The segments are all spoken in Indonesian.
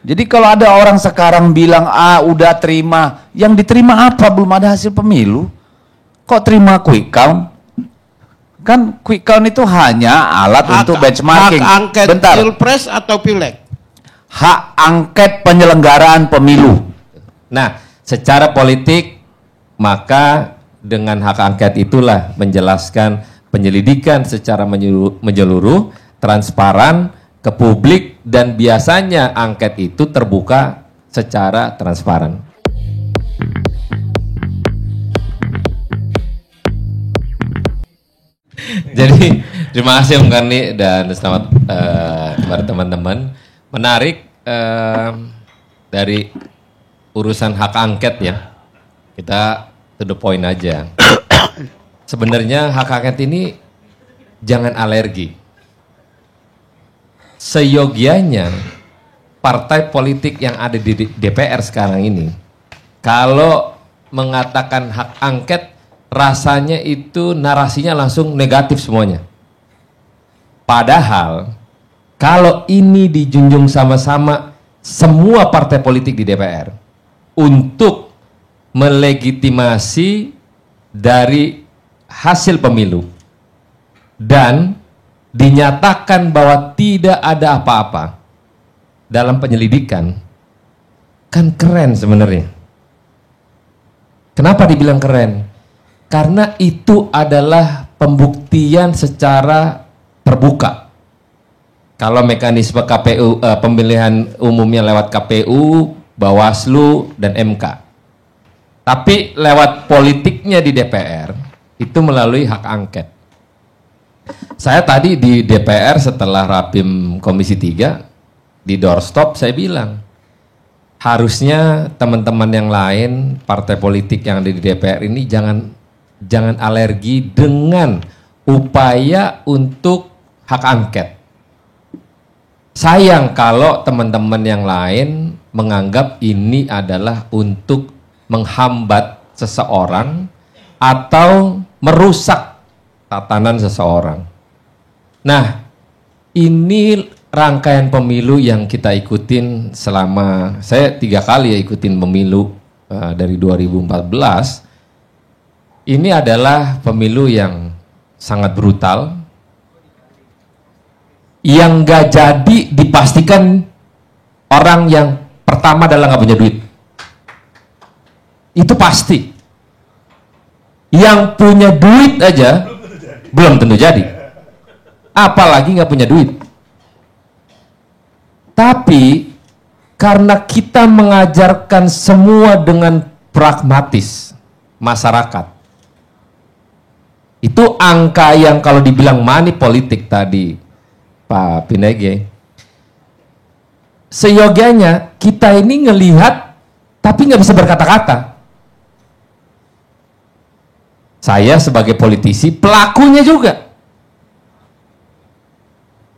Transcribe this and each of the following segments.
Jadi kalau ada orang sekarang bilang, udah terima, yang diterima apa? Belum ada hasil pemilu. Kok terima quick count? Kan quick count itu hanya alat untuk benchmarking. Hak angket Bentar. pilpres atau pileg? Hak angket penyelenggaraan pemilu. Nah, secara politik, maka dengan hak angket itulah menjelaskan penyelidikan secara menyeluruh, transparan, ke publik, dan biasanya angket itu terbuka secara transparan. Jadi terima kasih Om Karni dan selamat kepada teman-teman. Menarik dari urusan hak angket ya. Kita to the point aja. Sebenarnya hak angket ini jangan alergi. Seyogianya partai politik yang ada di DPR sekarang ini, kalau mengatakan hak angket, rasanya itu narasinya langsung negatif semuanya. Padahal kalau ini dijunjung sama-sama semua partai politik di DPR untuk melegitimasi dari hasil pemilu dan dinyatakan bahwa tidak ada apa-apa dalam penyelidikan, kan keren sebenarnya. Kenapa dibilang keren? Karena itu adalah pembuktian secara terbuka. Kalau mekanisme KPU, pemilihan umumnya lewat KPU, Bawaslu, dan MK. Tapi lewat politiknya di DPR, itu melalui hak angket. Saya tadi di DPR setelah Rapim Komisi 3, di doorstop saya bilang, harusnya teman-teman yang lain, partai politik yang ada di DPR ini jangan alergi dengan upaya untuk hak angket. Sayang kalau teman-teman yang lain menganggap ini adalah untuk menghambat seseorang atau merusak tatanan seseorang. Nah, ini rangkaian pemilu yang kita ikutin selama, saya 3 kali ya ikutin pemilu dari 2014. Ini adalah pemilu yang sangat brutal, yang gak jadi dipastikan orang yang pertama adalah gak punya duit. Itu pasti. Yang punya duit aja belum tentu jadi, apalagi gak punya duit. Tapi karena kita mengajarkan semua dengan pragmatis, masyarakat, itu angka yang kalau dibilang money politik tadi Pak Pinege, seyogianya kita ini ngelihat tapi nggak bisa berkata-kata. Saya sebagai politisi, pelakunya juga.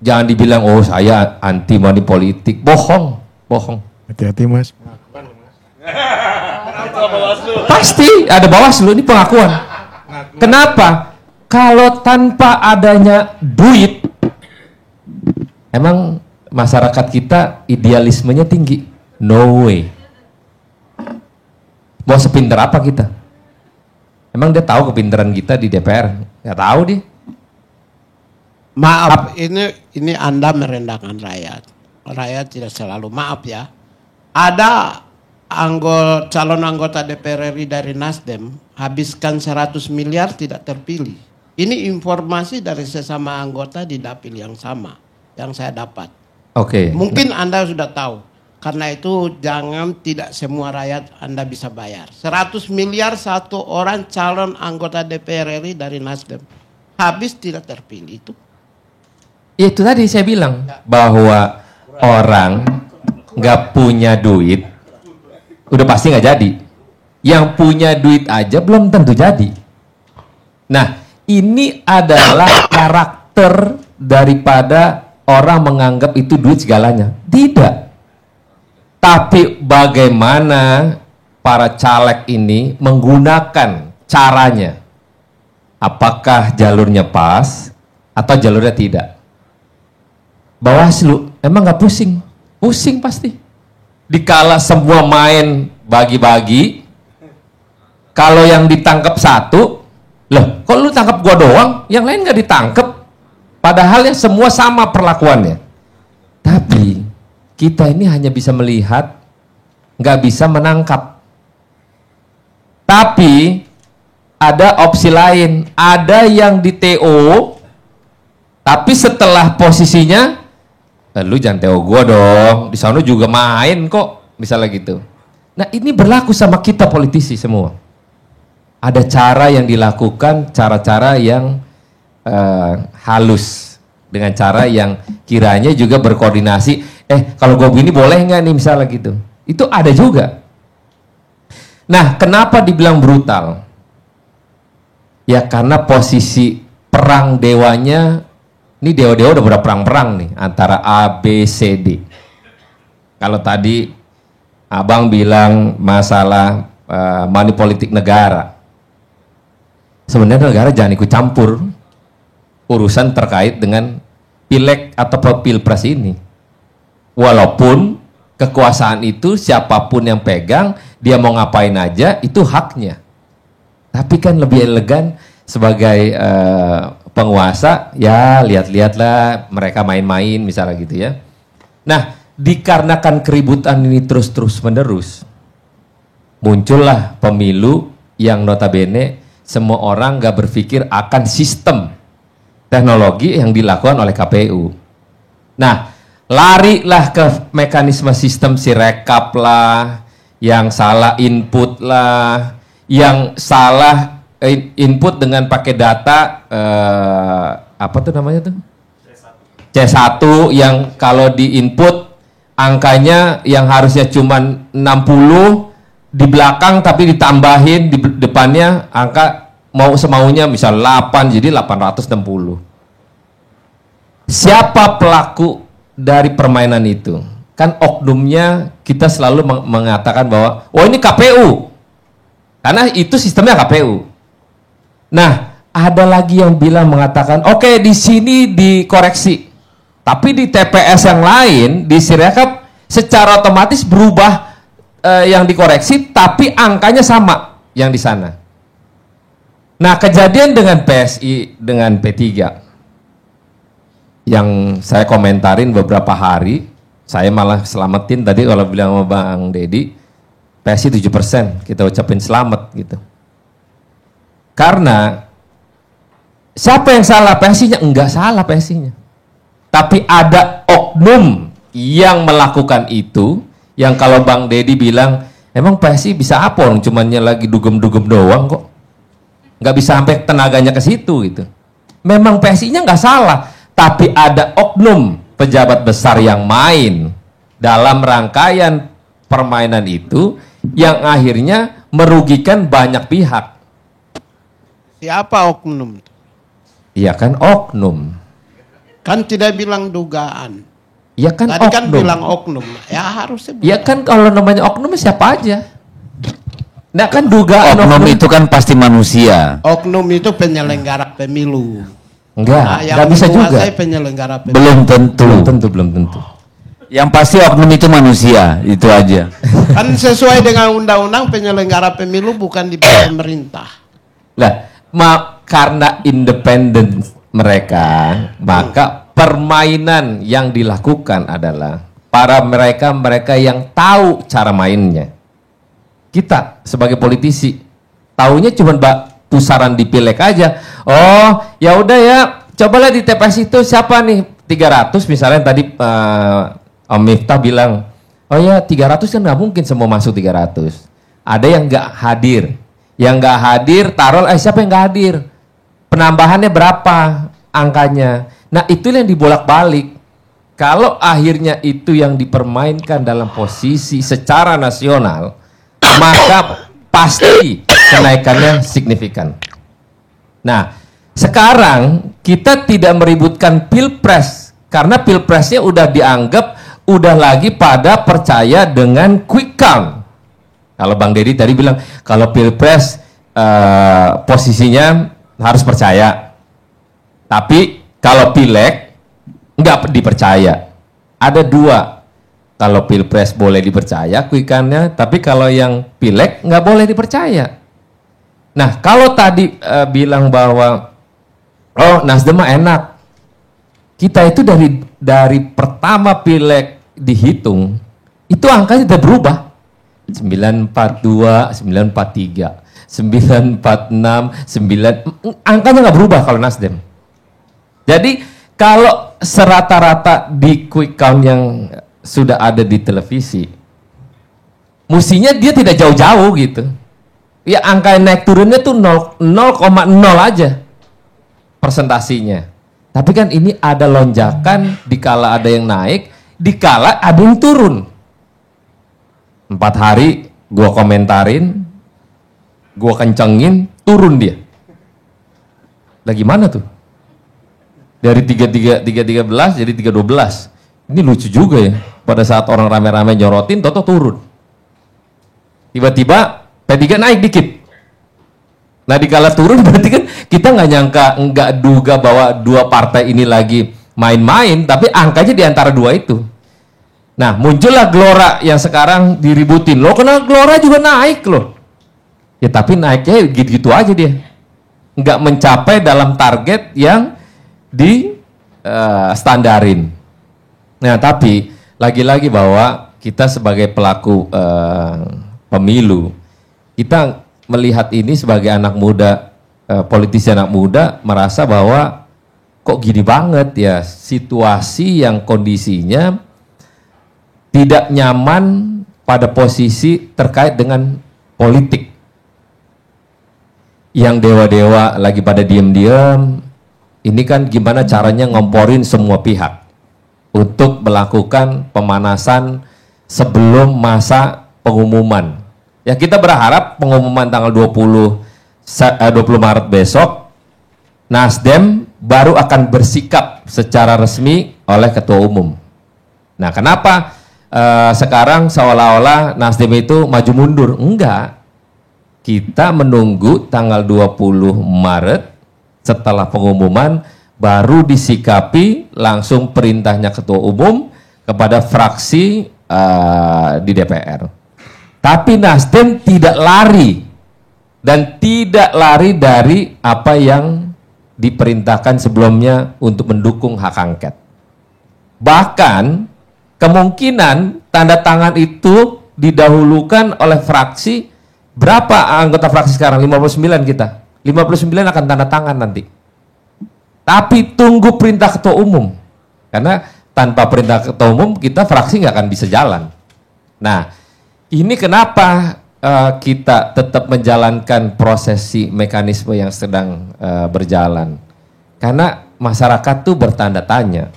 Jangan dibilang, oh saya anti money politik. Bohong, bohong. Hati-hati Mas. Pasti ada Bawaslu, ini pengakuan. Kenapa? Kalau tanpa adanya duit, emang masyarakat kita idealismenya tinggi? No way. Mau sepinter apa kita? Emang dia tahu kepintaran kita di DPR? Nggak tahu dia. Maaf, ini Anda merendahkan rakyat. Rakyat tidak selalu, maaf ya. Ada calon anggota DPR RI dari Nasdem habiskan 100 miliar tidak terpilih. Ini informasi dari sesama anggota di dapil yang sama yang saya dapat. Oke. Mungkin Anda sudah tahu. Karena itu jangan tidak semua rakyat Anda bisa bayar. 100 miliar satu orang calon anggota DPR RI dari Nasdem. Habis tidak terpilih itu. Itu tadi saya bilang bahwa orang nggak punya duit udah pasti nggak jadi. Yang punya duit aja belum tentu jadi. Nah, ini adalah karakter daripada orang menganggap itu duit segalanya. Tidak. Tapi bagaimana para caleg ini menggunakan caranya? Apakah jalurnya pas atau jalurnya tidak? Bawaslu emang nggak pusing? Pusing pasti. dikala semua main bagi-bagi, kalau yang ditangkap satu, loh kok lu tangkap gua doang, yang lain nggak ditangkap, padahal ya semua sama perlakuannya. Tapi kita ini hanya bisa melihat, nggak bisa menangkap. Tapi ada opsi lain, ada yang di TO, tapi setelah posisinya, lu jangan TO gua dong, di sana juga main kok, misalnya gitu. Nah ini berlaku sama kita politisi semua. Ada cara yang dilakukan, cara-cara yang halus, dengan cara yang kiranya juga berkoordinasi. Kalau gua begini boleh nggak nih misalnya gitu. Itu ada juga. Nah kenapa dibilang brutal? Ya karena posisi perang dewanya, ini dewa-dewa udah berperang-perang nih antara A, B, C, D. Kalau tadi abang bilang masalah money politik negara, sebenarnya negara jangan ikut campur urusan terkait dengan pileg atau pilpres ini. Walaupun kekuasaan itu siapapun yang pegang, dia mau ngapain aja itu haknya. Tapi kan lebih elegan sebagai penguasa, ya lihat-lihatlah mereka main-main misalnya gitu ya. Nah, dikarenakan keributan ini terus-terus menerus, muncullah pemilu yang notabene semua orang gak berpikir akan sistem teknologi yang dilakukan oleh KPU. Nah, larilah ke mekanisme sistem Sirekap lah, yang salah input lah, yang salah input dengan pakai data apa tuh namanya tuh? C1 yang kalau di input angkanya yang harusnya cuma 60 di belakang tapi ditambahin di depannya angka mau semaunya misal 8 jadi 860. Siapa pelaku dari permainan itu? Kan oknumnya kita selalu mengatakan bahwa oh ini KPU. Karena itu sistemnya KPU. Nah, ada lagi yang bilang mengatakan, oke, di sini dikoreksi. Tapi di TPS yang lain, di Sirekap, secara otomatis berubah yang dikoreksi, tapi angkanya sama yang di sana. Nah, kejadian dengan PSI, dengan P3, yang saya komentarin beberapa hari, saya malah selamatin tadi kalau bilang sama Bang Dedi, PSI 7%, kita ucapin selamat gitu. Karena siapa yang salah? PSI-nya? Enggak salah PSI-nya. Tapi ada oknum yang melakukan itu, yang kalau Bang Dedi bilang, emang PSI bisa apa? Cumannya lagi dugem-dugem doang kok. Nggak bisa sampai tenaganya ke situ gitu. Memang PSI-nya nggak salah, tapi ada oknum pejabat besar yang main dalam rangkaian permainan itu, yang akhirnya merugikan banyak pihak. Siapa oknum? Iya kan oknum. Kan tidak bilang dugaan. Iya kan Tadi oknum. kan bilang oknum. Ya harusnya. Iya kan kalau namanya oknum siapa aja. Nah kan dugaan Oknum itu kan pasti manusia. Oknum itu penyelenggara pemilu. Enggak, yang enggak bisa juga. menguasai penyelenggara pemilu. Belum tentu. Belum tentu. Yang pasti oknum itu manusia, itu aja. Kan sesuai dengan undang-undang penyelenggara pemilu bukan di pemerintah. Lah, karena independen mereka, maka permainan yang dilakukan adalah para mereka yang tahu cara mainnya. Kita sebagai politisi taunya cuma pusaran di pileg aja. Oh, ya udah ya, cobalah di TPS itu siapa nih 300 misalnya tadi Om Miftah bilang, oh ya 300 kan nggak mungkin semua masuk 300. Ada yang nggak hadir. Yang nggak hadir, taruh, siapa yang nggak hadir? Penambahannya berapa angkanya? Nah itu yang dibolak-balik. Kalau akhirnya itu yang dipermainkan dalam posisi secara nasional, maka pasti kenaikannya signifikan. Nah, sekarang kita tidak meributkan pilpres, karena pilpresnya udah dianggap udah lagi pada percaya dengan quick count. Kalau Bang Dedi tadi bilang kalau pilpres posisinya harus percaya, tapi kalau pileg nggak dipercaya. Ada dua, Kalau pilpres boleh dipercaya quick count-nya, tapi kalau yang pileg nggak boleh dipercaya. Nah, kalau tadi bilang bahwa oh Nasdem mah enak, kita itu dari pertama pileg dihitung, itu angkanya sudah berubah. 942, 943, 946, 9, angkanya nggak berubah kalau Nasdem. Jadi kalau serata-rata di quick count yang sudah ada di televisi, mestinya dia tidak jauh-jauh gitu. Ya angka naik turunnya tuh 0,0 aja persentasinya. Tapi kan ini ada lonjakan, dikala ada yang naik, dikala ada yang turun. 4 hari gua komentarin, gua kencengin, turun dia. Lagi mana tuh? Dari 313 jadi 312. Ini lucu juga ya. Pada saat orang rame-rame nyorotin, toto turun. Tiba-tiba P3 naik dikit. Nah dikala turun berarti kan kita nggak nyangka, nggak duga bahwa dua partai ini lagi main-main, tapi angkanya di antara dua itu. Nah muncullah Gelora yang sekarang diributin. Loh karena Gelora juga naik loh. Ya tapi naiknya gitu-gitu aja dia. Nggak mencapai dalam target yang di standarin. Nah tapi lagi-lagi bahwa kita sebagai pelaku pemilu, kita melihat ini sebagai anak muda, politisi anak muda, merasa bahwa kok gini banget ya situasi yang kondisinya tidak nyaman pada posisi terkait dengan politik. Yang dewa-dewa lagi pada diem-diem, ini kan gimana caranya ngomporin semua pihak untuk melakukan pemanasan sebelum masa pengumuman. Ya kita berharap pengumuman tanggal 20 Maret besok, Nasdem baru akan bersikap secara resmi oleh Ketua Umum. Nah kenapa sekarang seolah-olah Nasdem itu maju mundur? Enggak. Kita menunggu tanggal 20 Maret setelah pengumuman baru disikapi langsung perintahnya Ketua Umum kepada fraksi di DPR. Tapi Nasdem tidak lari dan tidak lari dari apa yang diperintahkan sebelumnya untuk mendukung hak angket. Bahkan kemungkinan tanda tangan itu didahulukan oleh fraksi. Berapa anggota fraksi sekarang? 59 kita. 59 akan tanda tangan nanti. Tapi tunggu perintah Ketua Umum. Karena tanpa perintah Ketua Umum kita fraksi nggak akan bisa jalan. Nah, ini kenapa kita tetap menjalankan prosesi mekanisme yang sedang berjalan. Karena masyarakat tuh bertanda tanya.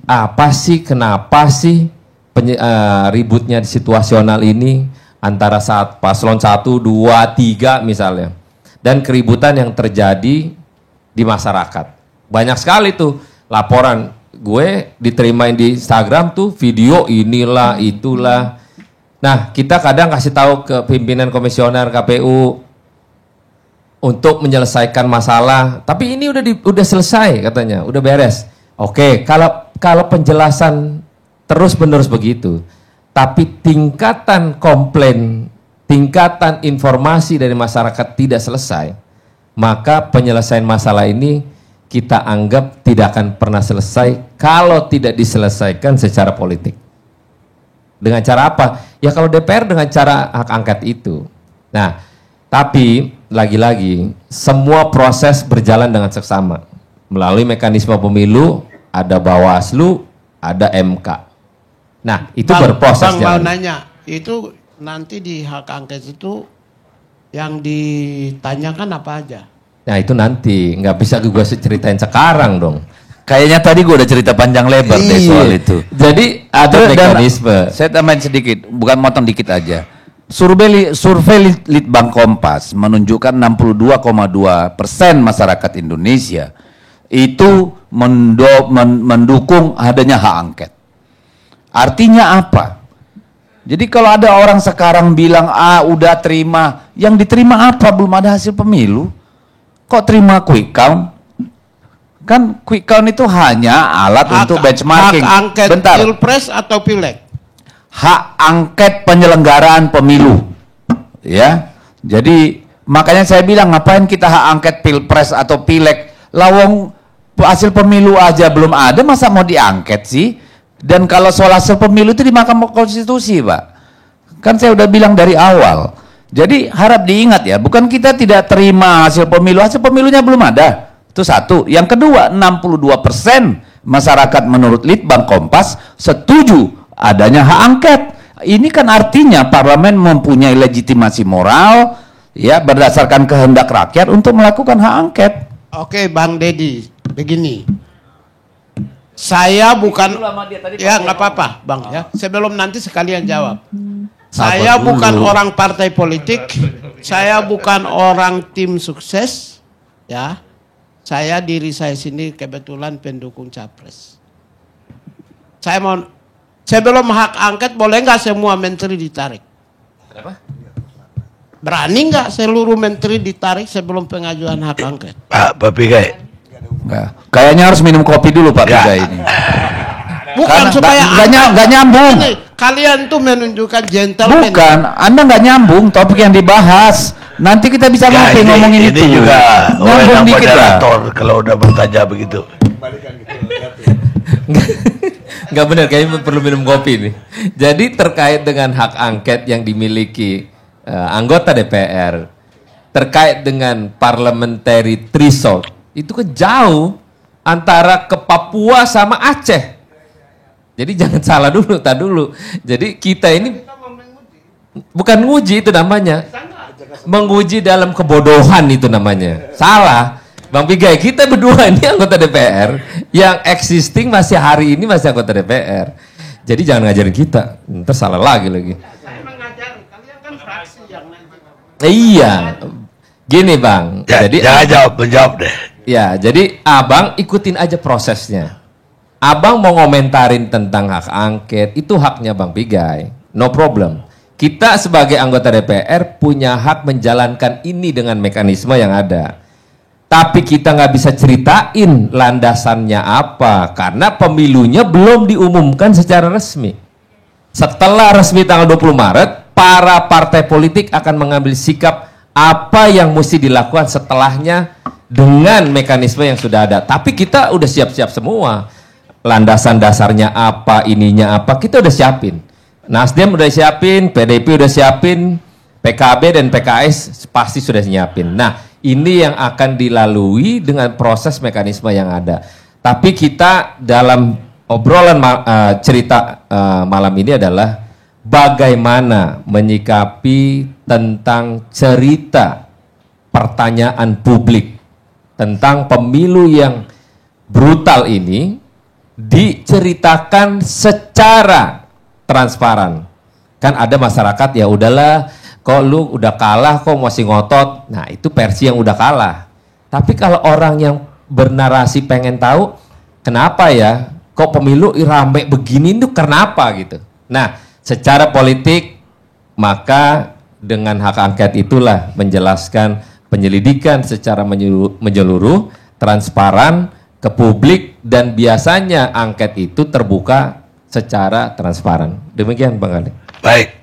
Apa sih, kenapa sih ributnya situasional ini antara saat paslon 1, 2, 3 misalnya. Dan keributan yang terjadi di masyarakat. Banyak sekali tuh laporan gue diterimain di Instagram tuh video inilah itulah. Nah kita kadang kasih tahu ke pimpinan komisioner KPU untuk menyelesaikan masalah. Tapi ini udah selesai katanya, udah beres. Oke, kalau penjelasan terus-menerus begitu, tapi tingkatan komplain, tingkatan informasi dari masyarakat tidak selesai, maka penyelesaian masalah ini kita anggap tidak akan pernah selesai kalau tidak diselesaikan secara politik. Dengan cara apa? Ya kalau DPR dengan cara hak angket itu. Nah, tapi lagi-lagi semua proses berjalan dengan seksama. Melalui mekanisme pemilu, ada Bawaslu, ada MK. Nah, itu berproses jalan. Bang mau jalan. nanya, itu nanti di hak angket itu yang ditanyakan apa aja? Nah itu nanti, nggak bisa gue ceritain sekarang dong. Kayaknya tadi gue udah cerita panjang lebar deh soal itu. Jadi ada mekanisme. Saya tambahin sedikit, bukan motong dikit aja. Survei Litbang Kompas menunjukkan 62,2% masyarakat Indonesia itu mendukung adanya hak angket. Artinya apa? Jadi kalau ada orang sekarang bilang udah terima, yang diterima apa? Belum ada hasil pemilu. Kok terima quick count? Kan quick count itu hanya alat untuk benchmarking. Hak angket Bentar. pilpres atau pileg? Hak angket penyelenggaraan pemilu. Ya. Jadi makanya saya bilang ngapain kita hak angket pilpres atau pileg? Lawang hasil pemilu aja belum ada, masa mau diangket sih? Dan kalau soal hasil pemilu itu di Mahkamah Konstitusi, Pak. Kan saya udah bilang dari awal. Jadi harap diingat ya, bukan kita tidak terima hasil pemilunya belum ada. Itu satu. Yang kedua, 62% masyarakat menurut Litbang Kompas setuju adanya hak angket. Ini kan artinya parlemen mempunyai legitimasi moral ya berdasarkan kehendak rakyat untuk melakukan hak angket. Oke, Bang Dedi, begini. Saya bukan ya nggak apa-apa, Bang ya. Sebelum nanti sekalian jawab. Saya bukan orang partai politik, saya bukan orang tim sukses, ya. Diri saya sini kebetulan pendukung capres. Saya mau, sebelum hak angket boleh nggak semua menteri ditarik? Kenapa? Berani nggak seluruh menteri ditarik sebelum pengajuan hak angket? Pak Pigai. Kayaknya harus minum kopi dulu Pak Pigai ini. Bukan Karena supaya nggak nyambung. Ini, kalian tuh menunjukkan gentleman. Bukan, Anda nggak nyambung topik yang dibahas. Nanti kita bisa ngomongin itu. Ini juga nyambung dikit lah. Kalau udah bertanya begitu. Nggak benar, kayaknya perlu minum kopi nih. Jadi terkait dengan hak angket yang dimiliki anggota DPR, terkait dengan parliamentary threshold, itu kan jauh antara ke Papua sama Aceh. Jadi jangan salah dulu, dulu. Jadi kita ini bukan nguji itu namanya. Menguji dalam kebodohan itu namanya. Salah. Bang Pigai, kita berdua ini anggota DPR yang existing masih hari ini masih anggota DPR. Jadi jangan ngajarin kita. Ntar salah lagi. Saya mengajar, kalian kan fraksi yang nanti. Iya. Gini Bang. Jadi jangan menjawab deh. Ya, jadi Abang ikutin aja prosesnya. Abang mau ngomentarin tentang hak angket, itu haknya Bang Pigai. No problem. Kita sebagai anggota DPR punya hak menjalankan ini dengan mekanisme yang ada. Tapi kita nggak bisa ceritain landasannya apa, karena pemilunya belum diumumkan secara resmi. Setelah resmi tanggal 20 Maret, para partai politik akan mengambil sikap apa yang mesti dilakukan setelahnya dengan mekanisme yang sudah ada. Tapi kita udah siap-siap semua. Landasan dasarnya apa, ininya apa, kita udah siapin. Nasdem udah siapin, PDIP udah siapin, PKB dan PKS pasti sudah siapin. Nah, ini yang akan dilalui dengan proses mekanisme yang ada. Tapi kita dalam obrolan cerita malam ini adalah bagaimana menyikapi tentang cerita pertanyaan publik tentang pemilu yang brutal ini diceritakan secara transparan. Kan ada masyarakat ya udahlah, kok lu udah kalah kok masih ngotot. Nah, itu versi yang udah kalah. Tapi kalau orang yang bernarasi pengen tahu kenapa ya kok pemilu rame begini itu kenapa gitu. Nah, secara politik maka dengan hak angket itulah menjelaskan penyelidikan secara menyeluruh, transparan ke publik, dan biasanya angket itu terbuka secara transparan. Demikian Bang Ali. Baik.